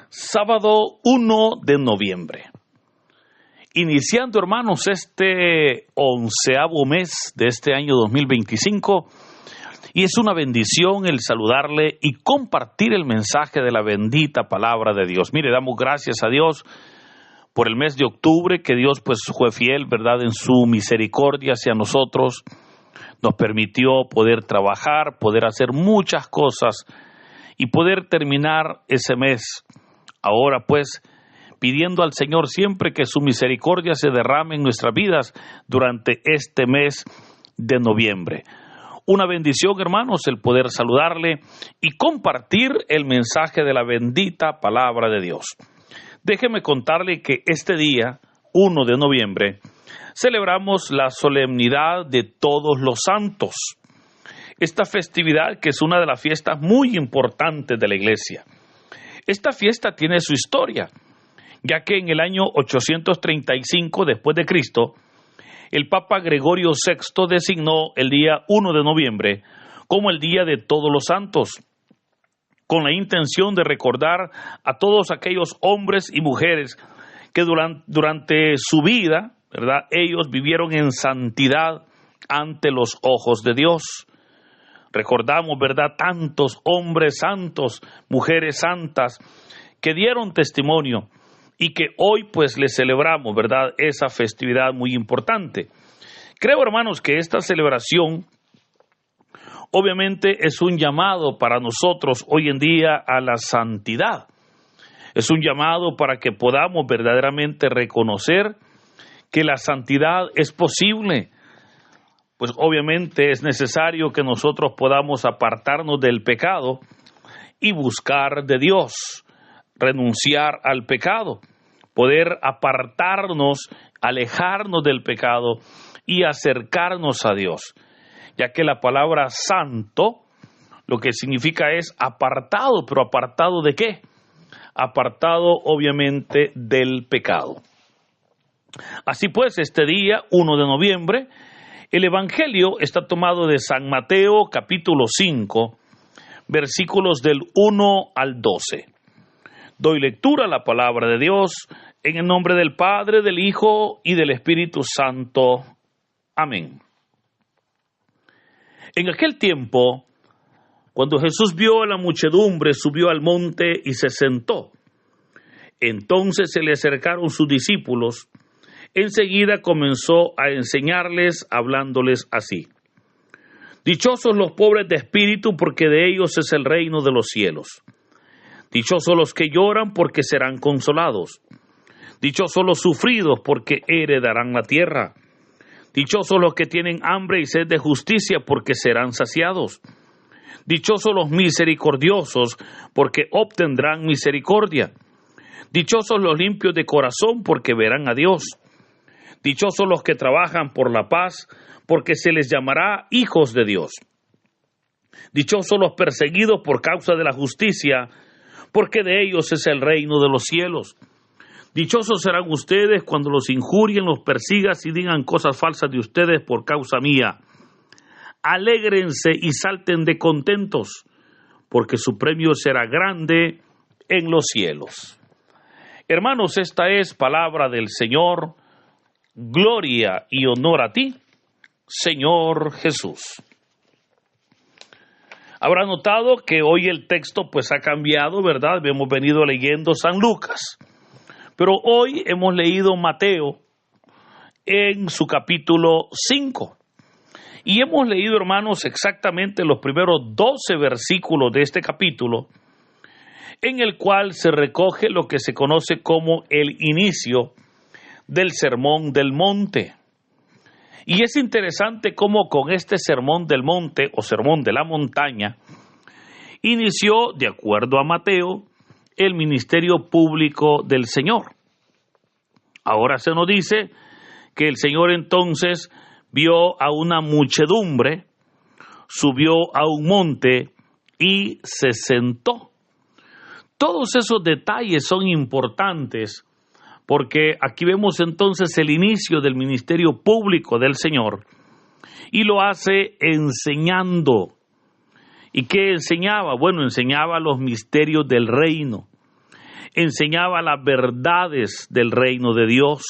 Sábado 1 de noviembre. Iniciando, hermanos, este 11º mes de este año 2025, y es una bendición el saludarle y compartir el mensaje de la bendita palabra de Dios. Mire, damos gracias a Dios por el mes de octubre, que Dios pues fue fiel, ¿verdad?, en su misericordia hacia nosotros. Nos permitió poder trabajar, poder hacer muchas cosas y poder terminar ese mes. Ahora pues, pidiendo al Señor siempre que su misericordia se derrame en nuestras vidas durante este mes de noviembre. Una bendición, hermanos, el poder saludarle y compartir el mensaje de la bendita palabra de Dios. Déjeme contarle que este día, 1 de noviembre, celebramos la solemnidad de Todos los Santos. Esta festividad, que es una de las fiestas muy importantes de la iglesia. Esta fiesta tiene su historia, ya que en el año 835 después de Cristo, el Papa Gregorio VI designó el día 1 de noviembre como el Día de Todos los Santos, con la intención de recordar a todos aquellos hombres y mujeres que durante su vida, ¿verdad?, ellos vivieron en santidad ante los ojos de Dios. Recordamos, ¿verdad?, tantos hombres santos, mujeres santas, que dieron testimonio y que hoy pues les celebramos, ¿verdad?, esa festividad muy importante. Creo, hermanos, que esta celebración obviamente es un llamado para nosotros hoy en día a la santidad. Es un llamado para que podamos verdaderamente reconocer que la santidad es posible. Pues obviamente es necesario que nosotros podamos apartarnos del pecado y buscar de Dios, renunciar al pecado, poder apartarnos, alejarnos del pecado y acercarnos a Dios, ya que la palabra santo lo que significa es apartado, pero ¿apartado de qué? Apartado obviamente del pecado. Así pues, este día, 1 de noviembre, el Evangelio está tomado de San Mateo, capítulo 5, versículos del 1 al 12. Doy lectura a la palabra de Dios en el nombre del Padre, del Hijo y del Espíritu Santo. Amén. En aquel tiempo, cuando Jesús vio a la muchedumbre, subió al monte y se sentó. Entonces se le acercaron sus discípulos. Enseguida comenzó a enseñarles, hablándoles así: Dichosos los pobres de espíritu, porque de ellos es el reino de los cielos. Dichosos los que lloran, porque serán consolados. Dichosos los sufridos, porque heredarán la tierra. Dichosos los que tienen hambre y sed de justicia, porque serán saciados. Dichosos los misericordiosos, porque obtendrán misericordia. Dichosos los limpios de corazón, porque verán a Dios. Dichosos los que trabajan por la paz, porque se les llamará hijos de Dios. Dichosos los perseguidos por causa de la justicia, porque de ellos es el reino de los cielos. Dichosos serán ustedes cuando los injurien, los persigan y digan cosas falsas de ustedes por causa mía. Alégrense y salten de contentos, porque su premio será grande en los cielos. Hermanos, esta es palabra del Señor. Gloria y honor a ti, Señor Jesús. Habrá notado que hoy el texto pues ha cambiado, ¿verdad? Hemos venido leyendo San Lucas, pero hoy hemos leído Mateo en su capítulo 5. Y hemos leído, hermanos, exactamente los primeros 12 versículos de este capítulo, en el cual se recoge lo que se conoce como el inicio del Sermón del Monte. Y es interesante cómo con este Sermón del Monte o Sermón de la Montaña inició, de acuerdo a Mateo, el ministerio público del Señor. Ahora se nos dice que el Señor entonces vio a una muchedumbre, subió a un monte y se sentó. Todos esos detalles son importantes, porque aquí vemos entonces el inicio del ministerio público del Señor, y lo hace enseñando. ¿Y qué enseñaba? Bueno, enseñaba los misterios del reino. enseñaba las verdades del reino de Dios.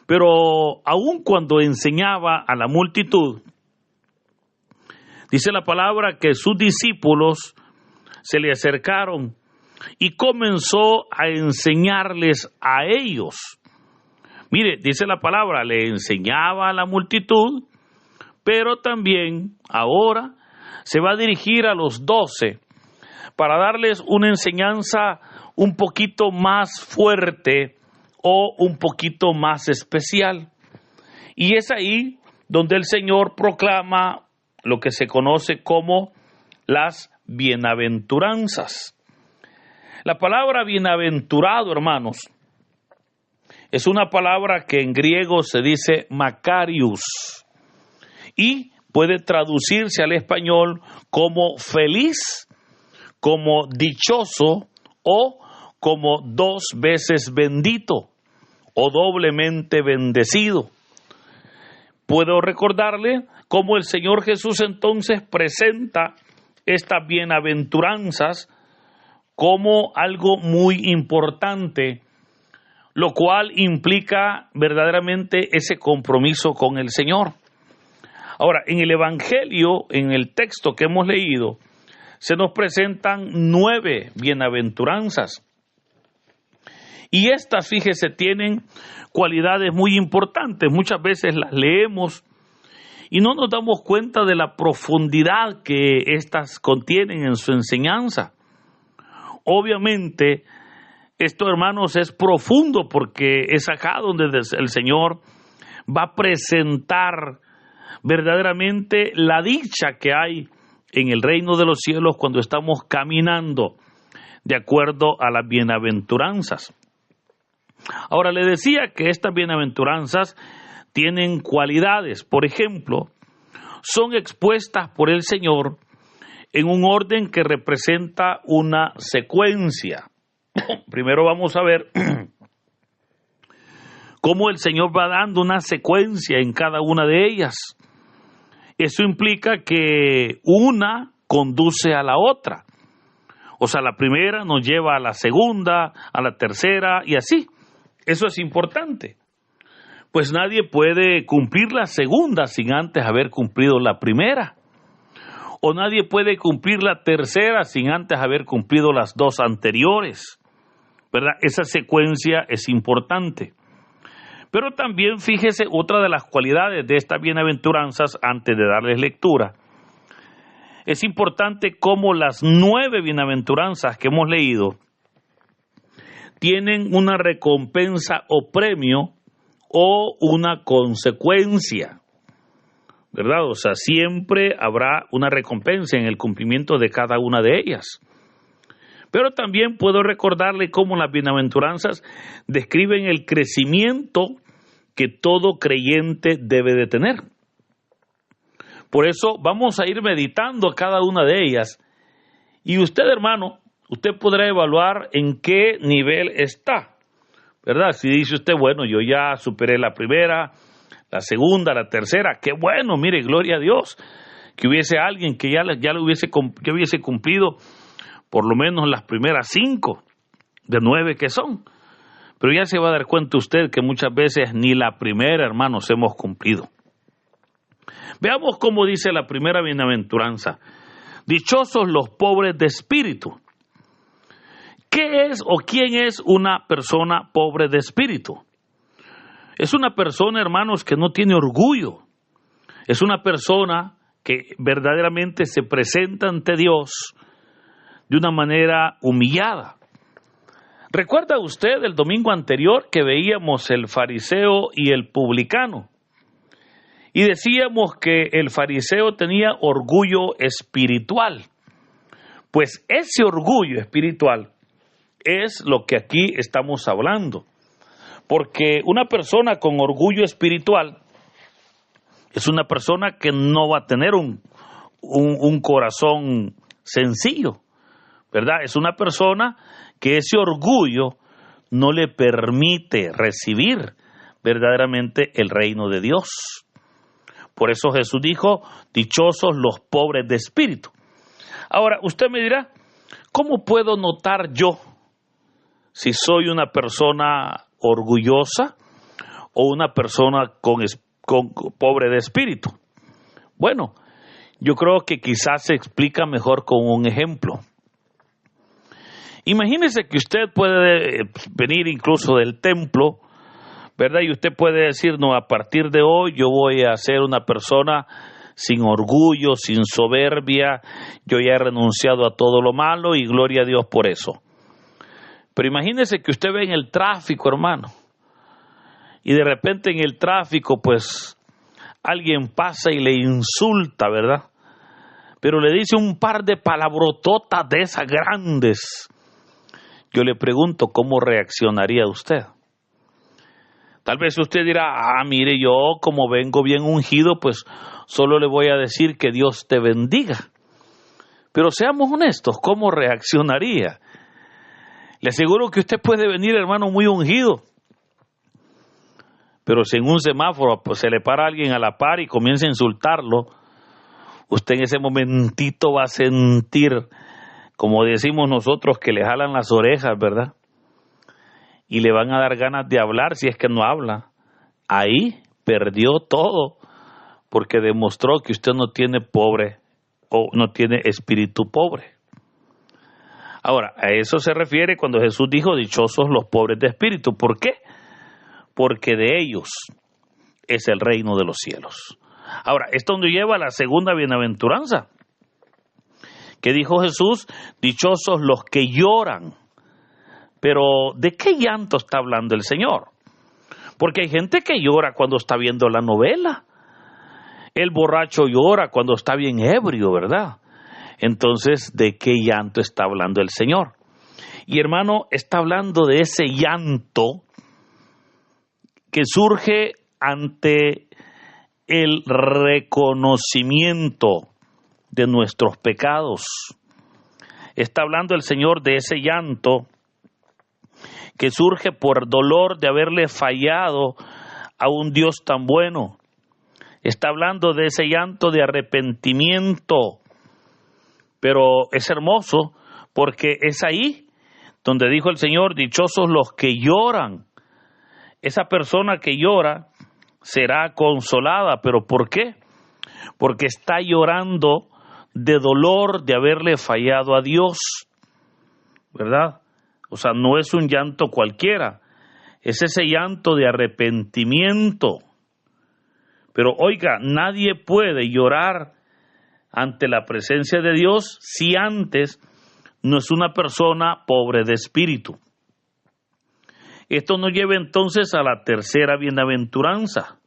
Pero aun cuando enseñaba a la multitud, dice la palabra que sus discípulos se le acercaron y comenzó a enseñarles a ellos. Mire, dice la palabra, le enseñaba a la multitud, pero también ahora se va a dirigir a los 12 para darles una enseñanza un poquito más fuerte o un poquito más especial. Y es ahí donde el Señor proclama lo que se conoce como las bienaventuranzas. La palabra bienaventurado, hermanos, es una palabra que en griego se dice makarios y puede traducirse al español como feliz, como dichoso o como 2 veces bendito o doblemente bendecido. Puedo recordarle cómo el Señor Jesús entonces presenta estas bienaventuranzas como algo muy importante, lo cual implica verdaderamente ese compromiso con el Señor. Ahora, en el Evangelio, en el texto que hemos leído, se nos presentan 9 bienaventuranzas. Y estas, fíjese, tienen cualidades muy importantes. Muchas veces las leemos y no nos damos cuenta de la profundidad que estas contienen en su enseñanza. Obviamente, esto, hermanos, es profundo porque es acá donde el Señor va a presentar verdaderamente la dicha que hay en el reino de los cielos cuando estamos caminando de acuerdo a las bienaventuranzas. Ahora, le decía que estas bienaventuranzas tienen cualidades. Por ejemplo, son expuestas por el Señor en un orden que representa una secuencia. Primero vamos a ver cómo el Señor va dando una secuencia en cada una de ellas. Eso implica que una conduce a la otra. O sea, la primera nos lleva a la segunda, a la tercera y así. Eso es importante. Pues nadie puede cumplir la segunda sin antes haber cumplido la primera. O nadie puede cumplir la tercera sin antes haber cumplido las 2 anteriores. ¿Verdad? Esa secuencia es importante. Pero también fíjese otra de las cualidades de estas bienaventuranzas antes de darles lectura. Es importante cómo las 9 bienaventuranzas que hemos leído tienen una recompensa o premio o una consecuencia, ¿verdad? O sea, siempre habrá una recompensa en el cumplimiento de cada una de ellas. Pero también puedo recordarle cómo las bienaventuranzas describen el crecimiento que todo creyente debe de tener. Por eso vamos a ir meditando cada una de ellas. Y usted, hermano, usted podrá evaluar en qué nivel está, ¿verdad? Si dice usted, bueno, yo ya superé la primera, la segunda, la tercera, qué bueno, mire, gloria a Dios, que hubiese alguien que ya hubiese cumplido por lo menos las primeras 5 de 9 que son. Pero ya se va a dar cuenta usted que muchas veces ni la primera, hermanos, hemos cumplido. Veamos cómo dice la primera bienaventuranza. Dichosos los pobres de espíritu. ¿Qué es o quién es una persona pobre de espíritu? Es una persona, hermanos, que no tiene orgullo. Es una persona que verdaderamente se presenta ante Dios de una manera humillada. ¿Recuerda usted el domingo anterior que veíamos el fariseo y el publicano? Y decíamos que el fariseo tenía orgullo espiritual. Pues ese orgullo espiritual es lo que aquí estamos hablando. Porque una persona con orgullo espiritual es una persona que no va a tener un corazón sencillo, ¿verdad? Es una persona que ese orgullo no le permite recibir verdaderamente el reino de Dios. Por eso Jesús dijo, dichosos los pobres de espíritu. Ahora, usted me dirá, ¿cómo puedo notar yo si soy una persona orgullosa o una persona pobre de espíritu. Bueno, yo creo que quizás se explica mejor con un ejemplo. Imagínese que usted puede venir incluso del templo, ¿verdad? Y usted puede decir, no, a partir de hoy yo voy a ser una persona sin orgullo, sin soberbia, yo ya he renunciado a todo lo malo y gloria a Dios por eso. Pero imagínese que usted ve en el tráfico, hermano, y de repente en el tráfico, pues, alguien pasa y le insulta, ¿verdad? Pero le dice un par de palabrototas de esas grandes. Yo le pregunto, ¿cómo reaccionaría usted? Tal vez usted dirá, mire, yo como vengo bien ungido, pues solo le voy a decir que Dios te bendiga. Pero seamos honestos, ¿cómo reaccionaría? Le aseguro que usted puede venir, hermano, muy ungido. Pero si en un semáforo pues, se le para alguien a la par y comienza a insultarlo, usted en ese momentito va a sentir, como decimos nosotros, que le jalan las orejas, ¿verdad? Y le van a dar ganas de hablar si es que no habla. Ahí perdió todo, porque demostró que usted no tiene pobre o no tiene espíritu pobre. Ahora, a eso se refiere cuando Jesús dijo, dichosos los pobres de espíritu. ¿Por qué? Porque de ellos es el reino de los cielos. Ahora, esto nos lleva a la segunda bienaventuranza. ¿Qué dijo Jesús? Dichosos los que lloran. Pero, ¿de qué llanto está hablando el Señor? Porque hay gente que llora cuando está viendo la novela. El borracho llora cuando está bien ebrio, ¿verdad? Entonces, ¿de qué llanto está hablando el Señor? Y hermano, está hablando de ese llanto que surge ante el reconocimiento de nuestros pecados. Está hablando el Señor de ese llanto que surge por dolor de haberle fallado a un Dios tan bueno. Está hablando de ese llanto de arrepentimiento. Pero es hermoso porque es ahí donde dijo el Señor, dichosos los que lloran. Esa persona que llora será consolada. ¿Pero por qué? Porque está llorando de dolor de haberle fallado a Dios, ¿verdad? O sea, no es un llanto cualquiera, es ese llanto de arrepentimiento. Pero oiga, nadie puede llorar ante la presencia de Dios si antes no es una persona pobre de espíritu. Esto nos lleva entonces a la tercera bienaventuranza,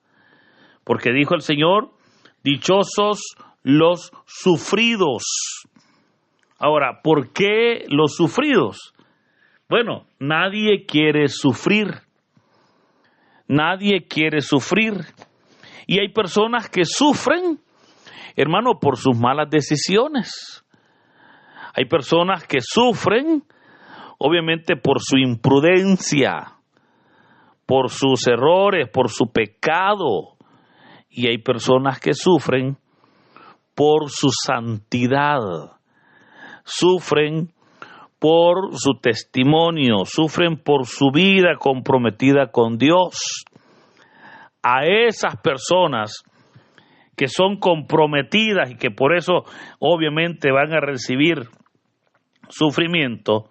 porque dijo el Señor, dichosos los sufridos. Ahora, ¿por qué los sufridos? Bueno, nadie quiere sufrir. Nadie quiere sufrir. Y hay personas que sufren, hermano, por sus malas decisiones. Hay personas que sufren, obviamente, por su imprudencia, por sus errores, por su pecado. Y hay personas que sufren por su santidad. Sufren por su testimonio, sufren por su vida comprometida con Dios. A esas personas que son comprometidas y que por eso obviamente van a recibir sufrimiento,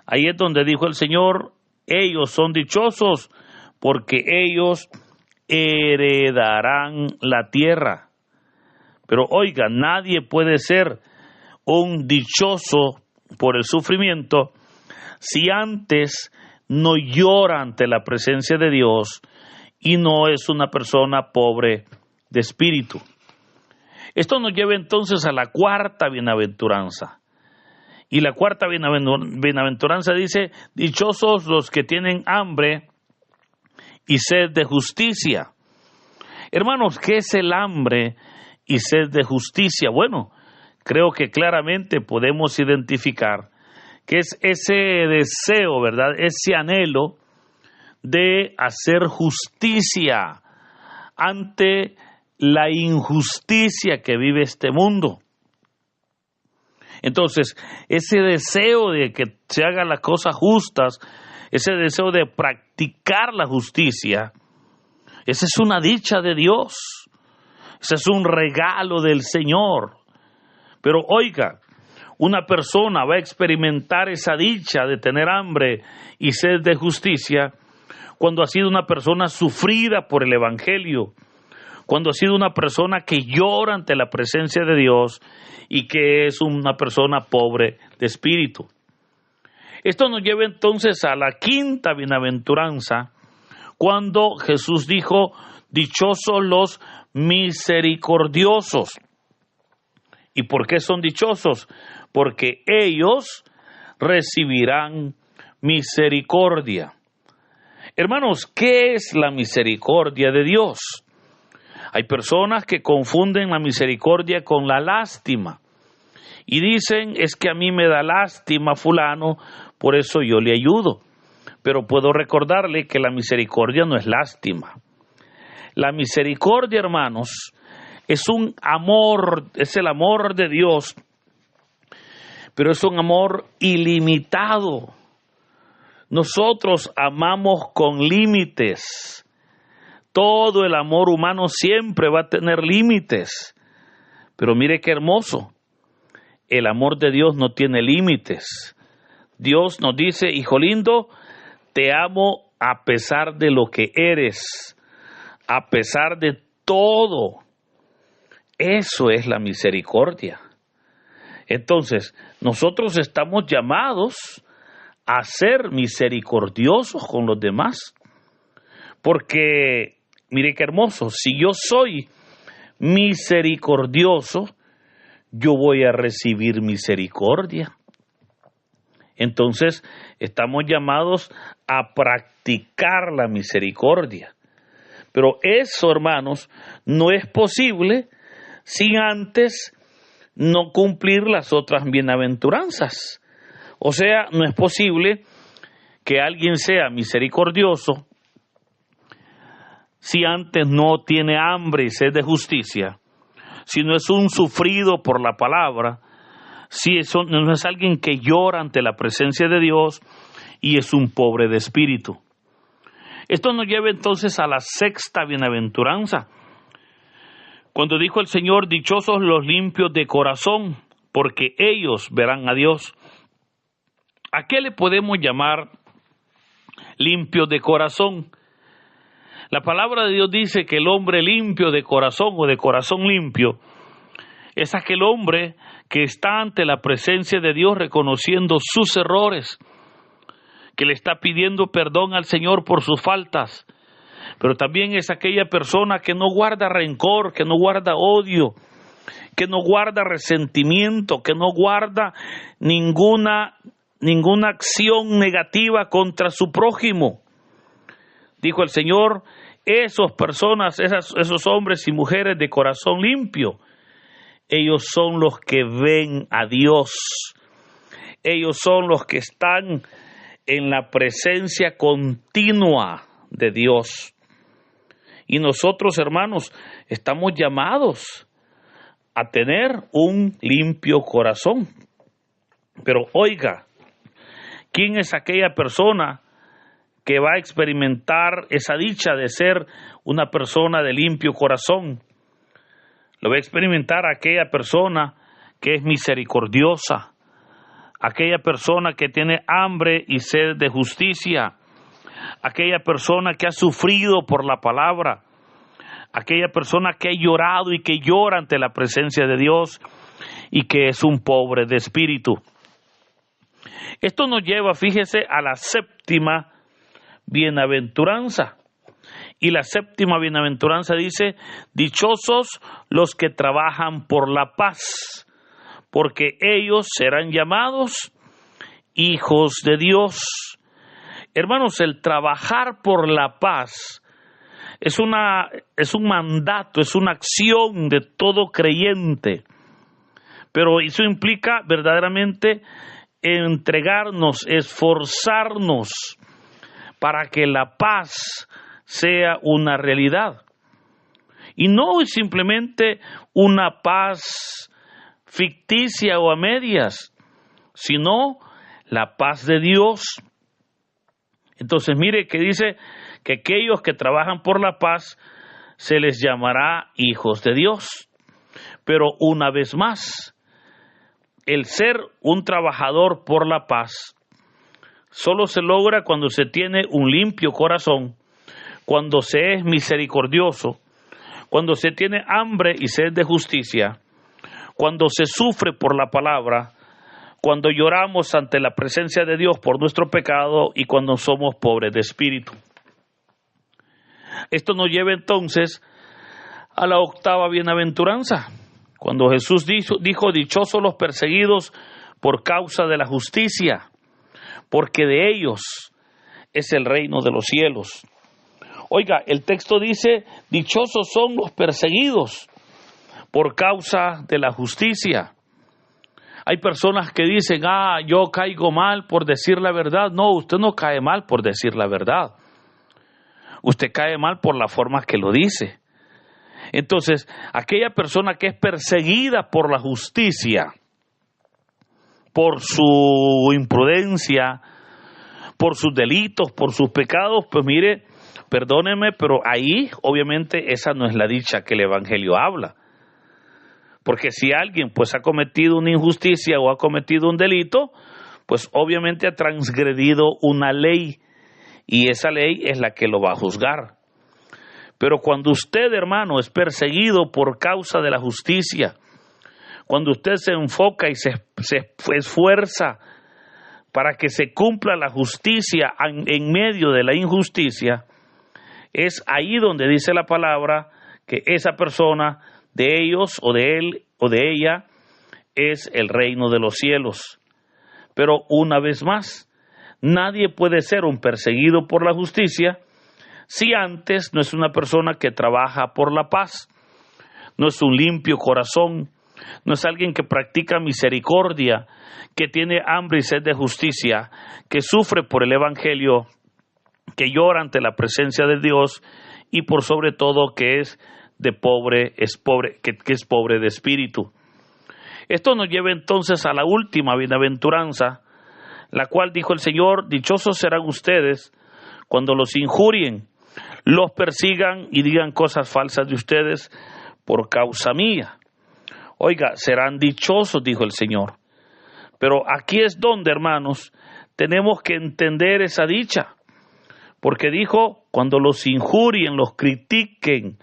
ahí es donde dijo el Señor, ellos son dichosos porque ellos heredarán la tierra. Pero oiga, nadie puede ser un dichoso por el sufrimiento si antes no llora ante la presencia de Dios y no es una persona pobre de espíritu. Esto nos lleva entonces a la cuarta bienaventuranza. Y la cuarta bienaventuranza dice, dichosos los que tienen hambre y sed de justicia. Hermanos, ¿qué es el hambre y sed de justicia? Bueno, creo que claramente podemos identificar que es ese deseo, ¿verdad? Ese anhelo de hacer justicia ante la injusticia que vive este mundo. Entonces, ese deseo de que se hagan las cosas justas, ese deseo de practicar la justicia, esa es una dicha de Dios, ese es un regalo del Señor. Pero oiga, una persona va a experimentar esa dicha de tener hambre y sed de justicia cuando ha sido una persona sufrida por el Evangelio, cuando ha sido una persona que llora ante la presencia de Dios y que es una persona pobre de espíritu. Esto nos lleva entonces a la quinta bienaventuranza, cuando Jesús dijo: dichosos los misericordiosos. ¿Y por qué son dichosos? Porque ellos recibirán misericordia. Hermanos, ¿qué es la misericordia de Dios? Hay personas que confunden la misericordia con la lástima y dicen: es que a mí me da lástima fulano, por eso yo le ayudo. Pero puedo recordarle que la misericordia no es lástima. La misericordia, hermanos, es un amor, es el amor de Dios, pero es un amor ilimitado. Nosotros amamos con límites. Todo el amor humano siempre va a tener límites. Pero mire qué hermoso. El amor de Dios no tiene límites. Dios nos dice: hijo lindo, te amo a pesar de lo que eres, a pesar de todo. Eso es la misericordia. Entonces, nosotros estamos llamados a ser misericordiosos con los demás. Porque, mire qué hermoso, si yo soy misericordioso, yo voy a recibir misericordia. Entonces, estamos llamados a practicar la misericordia. Pero eso, hermanos, no es posible sin antes no cumplir las otras bienaventuranzas. O sea, no es posible que alguien sea misericordioso si antes no tiene hambre y sed de justicia, si no es un sufrido por la palabra, si eso no es alguien que llora ante la presencia de Dios y es un pobre de espíritu. Esto nos lleva entonces a la sexta bienaventuranza, cuando dijo el Señor: dichosos los limpios de corazón, porque ellos verán a Dios. ¿A qué le podemos llamar limpios de corazón? La palabra de Dios dice que el hombre limpio de corazón o de corazón limpio es aquel hombre que está ante la presencia de Dios reconociendo sus errores, que le está pidiendo perdón al Señor por sus faltas, pero también es aquella persona que no guarda rencor, que no guarda odio, que no guarda resentimiento, que no guarda ninguna acción negativa contra su prójimo. Dijo el Señor: esos hombres y mujeres de corazón limpio, ellos son los que ven a Dios. Ellos son los que están en la presencia continua de Dios. Y nosotros, hermanos, estamos llamados a tener un limpio corazón. Pero oiga, ¿quién es aquella persona que va a experimentar esa dicha de ser una persona de limpio corazón? Lo va a experimentar aquella persona que es misericordiosa, aquella persona que tiene hambre y sed de justicia, aquella persona que ha sufrido por la palabra, aquella persona que ha llorado y que llora ante la presencia de Dios y que es un pobre de espíritu. Esto nos lleva, fíjese, a la séptima bienaventuranza. Y la séptima bienaventuranza dice: dichosos los que trabajan por la paz, porque ellos serán llamados hijos de Dios. Hermanos, el trabajar por la paz es un mandato, es una acción de todo creyente. Pero eso implica verdaderamente entregarnos, esforzarnos para que la paz sea una realidad. Y no es simplemente una paz ficticia o a medias, sino la paz de Dios. Entonces mire que dice que aquellos que trabajan por la paz se les llamará hijos de Dios. Pero una vez más, el ser un trabajador por la paz solo se logra cuando se tiene un limpio corazón, cuando se es misericordioso, cuando se tiene hambre y sed de justicia, cuando se sufre por la palabra, cuando lloramos ante la presencia de Dios por nuestro pecado y cuando somos pobres de espíritu. Esto nos lleva entonces a la octava bienaventuranza, cuando Jesús dijo, dichosos los perseguidos por causa de la justicia, porque de ellos es el reino de los cielos. Oiga, el texto dice, dichosos son los perseguidos por causa de la justicia. Hay personas que dicen, yo caigo mal por decir la verdad. No, usted no cae mal por decir la verdad. Usted cae mal por la forma que lo dice. Entonces, aquella persona que es perseguida por la justicia, por su imprudencia, por sus delitos, por sus pecados, pues mire, perdóneme, pero ahí obviamente esa no es la dicha que el Evangelio habla. Porque si alguien pues ha cometido una injusticia o ha cometido un delito, pues obviamente ha transgredido una ley y esa ley es la que lo va a juzgar. Pero cuando usted, hermano, es perseguido por causa de la justicia, cuando usted se enfoca y se esfuerza para que se cumpla la justicia en medio de la injusticia, es ahí donde dice la palabra que esa persona, de ellos o de él o de ella, es el reino de los cielos. Pero una vez más, nadie puede ser un perseguido por la justicia si antes no es una persona que trabaja por la paz, no es un limpio corazón, no es alguien que practica misericordia, que tiene hambre y sed de justicia, que sufre por el Evangelio, que llora ante la presencia de Dios y por sobre todo que es pobre de espíritu. Esto nos lleva entonces a la última bienaventuranza, la cual dijo el Señor, dichosos serán ustedes cuando los injurien, los persigan y digan cosas falsas de ustedes por causa mía. Oiga, serán dichosos, dijo el Señor. Pero aquí es donde, hermanos, tenemos que entender esa dicha. Porque dijo, cuando los injurien, los critiquen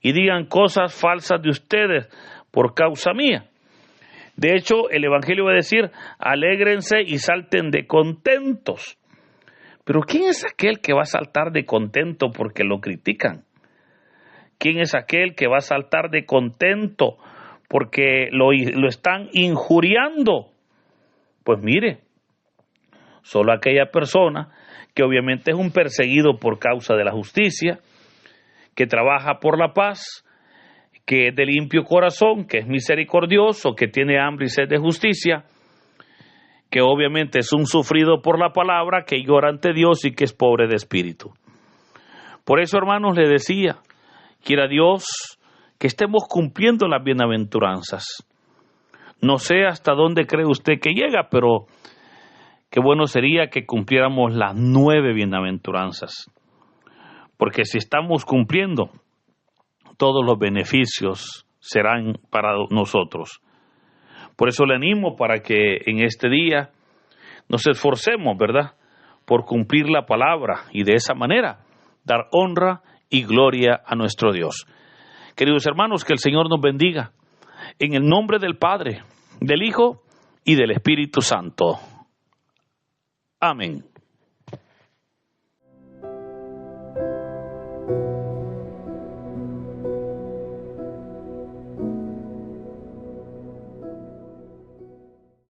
y digan cosas falsas de ustedes por causa mía. De hecho, el Evangelio va a decir, alégrense y salten de contentos. Pero ¿quién es aquel que va a saltar de contento porque lo critican? ¿Quién es aquel que va a saltar de contento porque lo están injuriando? Pues mire, solo aquella persona que obviamente es un perseguido por causa de la justicia, que trabaja por la paz, que es de limpio corazón, que es misericordioso, que tiene hambre y sed de justicia, que obviamente es un sufrido por la palabra, que llora ante Dios y que es pobre de espíritu. Por eso, hermanos, le decía, quiera Dios que estemos cumpliendo las bienaventuranzas. No sé hasta dónde cree usted que llega, pero qué bueno sería que cumpliéramos las 9 bienaventuranzas. Porque si estamos cumpliendo, todos los beneficios serán para nosotros. Por eso le animo para que en este día nos esforcemos, ¿verdad?, por cumplir la palabra y de esa manera dar honra y gloria a nuestro Dios. Queridos hermanos, que el Señor nos bendiga. En el nombre del Padre, del Hijo y del Espíritu Santo. Amén.